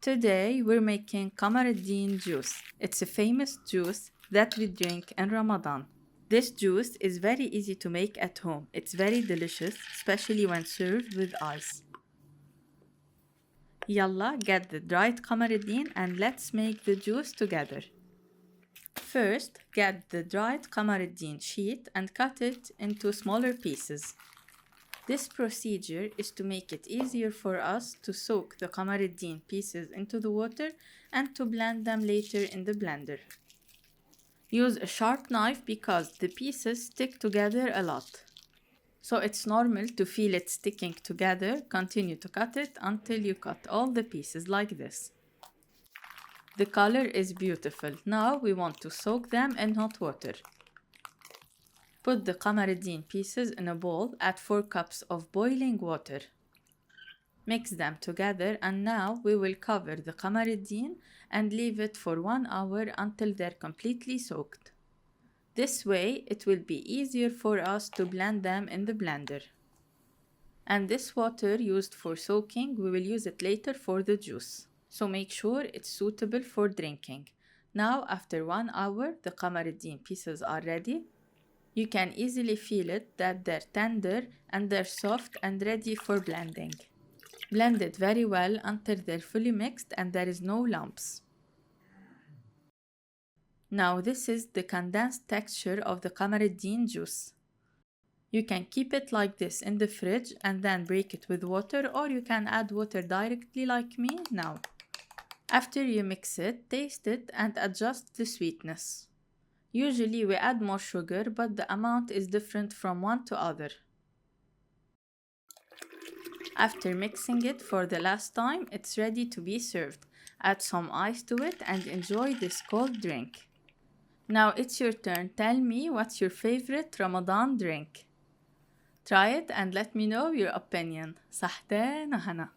Today we're making Qamar al-deen juice. It's a famous juice that we drink in Ramadan. This juice is very easy to make at home. It's very delicious, especially when served with ice. Yalla, get the dried Qamar al-deen and let's make the juice together. First, get the dried Qamar al-deen sheet and cut it into smaller pieces. This procedure is to make it easier for us to soak the Qamar al-deen pieces into the water and to blend them later in the blender. Use a sharp knife because the pieces stick together a lot. So it's normal to feel it sticking together. Continue to cut it until you cut all the pieces like this. The color is beautiful. Now we want to soak them in hot water. Put the Qamar al-deen pieces in a bowl, add 4 cups of boiling water. Mix them together and now we will cover the Qamar al-deen and leave it for 1 hour until they're completely soaked. This way it will be easier for us to blend them in the blender. And this water used for soaking, we will use it later for the juice. So make sure it's suitable for drinking. Now after 1 hour the Qamar al-deen pieces are ready. You can easily feel it that they're tender and they're soft and ready for blending. Blend it very well until they're fully mixed and there is no lumps. Now this is the condensed texture of the Qamar al-deen juice. You can keep it like this in the fridge and then break it with water, or you can add water directly like me now. After you mix it, taste it and adjust the sweetness. Usually we add more sugar, but the amount is different from one to other. After mixing it for the last time, it's ready to be served. Add some ice to it and enjoy this cold drink. Now it's your turn. Tell me what's your favorite Ramadan drink. Try it and let me know your opinion. صحتين وهنا.